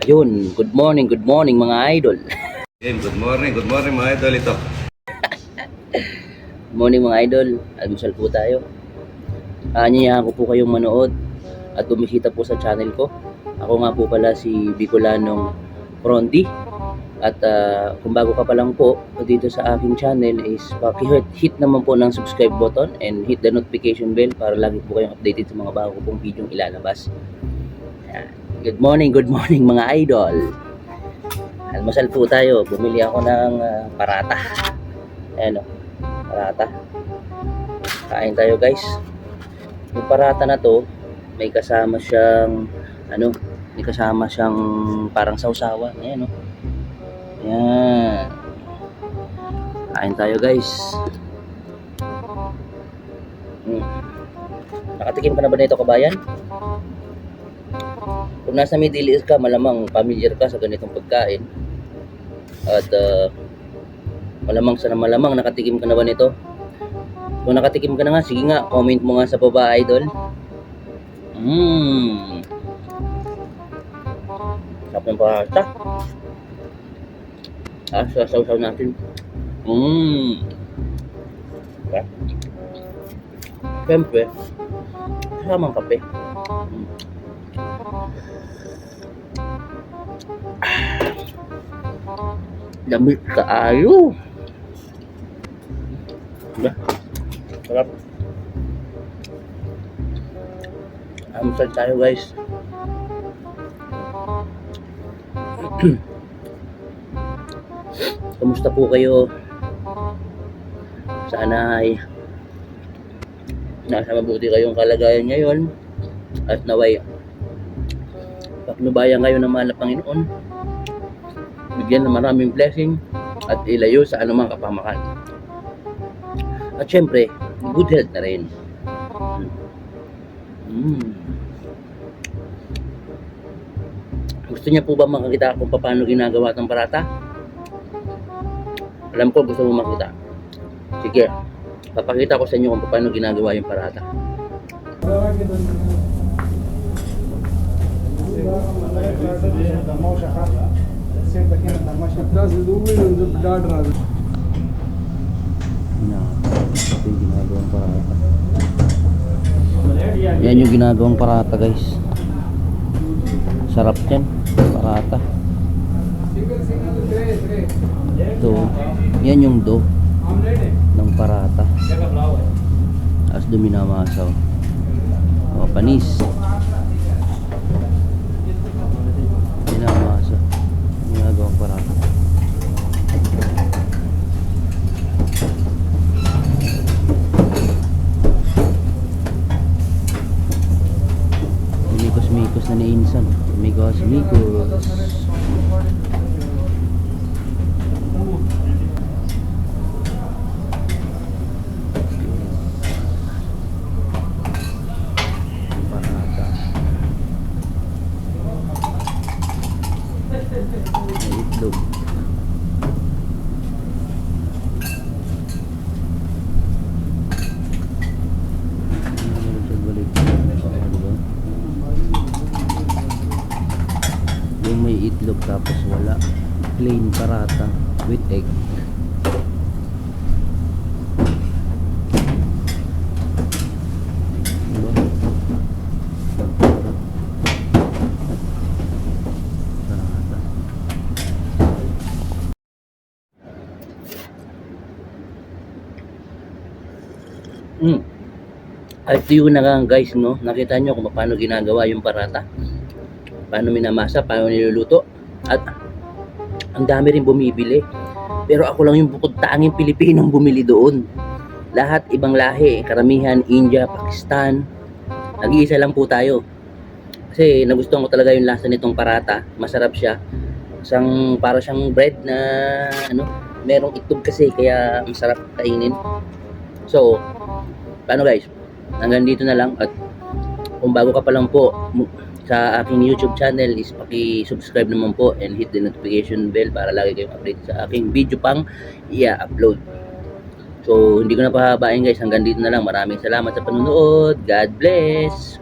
Yun, good morning mga idol. Good morning mga idol ito. Good morning mga idol, almusal po tayo. Anyayahan ko po kayong manood at bumisita po sa channel ko. Ako nga po pala si Bicolanong Frondy. At kung bago ka pa lang po dito sa aking channel is hit naman po ng subscribe button and hit the notification bell para lagi po kayong updated sa mga bago pong video ilalabas. Good morning mga idol. Almusal po tayo. Bumili ako ng parata. Ayan o, parata. Kain tayo guys. Yung parata na to, may kasama siyang parang sausawan. Ayan o. Ayan. Kain tayo guys. Nakatikim ka na ba nito kabayan? Kung nasa Middle East ka, malamang familiar ka sa ganitong pagkain. At malamang nakatikim ka na ba nito? Kung nakatikim ka na nga, sige nga, comment mo nga sa baba, idol. Sarap ng parata. Sasaw natin. Siyempre, kasamang kape. Lamig kaayo. Sarap. Almusal tayo guys. Kamusta po kayo? Sana ay nasa mabuti kayong kalagayan ngayon at naway patnubayan kayo ng mahal na Panginoon, bigyan ng maraming blessing at ilayo sa anumang kapahamakan. At syempre, good health na rin. Gusto niya po ba makakita kung paano ginagawa ng parata? Alam ko gusto mo makita. Sige, papakita ko sa inyo kung paano ginagawa yung parata. Yan yung ginagawang parata guys. Sarap yan, parata. Ito, yan yung dough ng parata. As duminamasaw. O, panis. Dinamasa. Ginagawang parata. Mikos na ni Insan. Mikos. Itlog. Yung may itlog tapos wala, plain parata with egg. Diba? Parata. At yun na nga guys, no? Nakita nyo kung paano ginagawa yung parata, paano minamasa, paano niluluto. At ang dami rin bumibili, pero ako lang yung bukod tanging Pilipinong bumili doon. Lahat ibang lahi, karamihan India, Pakistan. Nag-iisa lang po tayo kasi nagustuhan ko talaga yung lasa nitong parata. Masarap siya, para siyang bread na merong itlog kasi, kaya masarap kainin. So paano guys, hanggang dito na lang. At kung bago ka pa lang po sa aking YouTube channel is paki-subscribe naman po and hit the notification bell para lagi kayong update sa aking video pang i-upload. So hindi ko na pahabain guys, hanggang dito na lang. Maraming salamat sa panonood. God bless.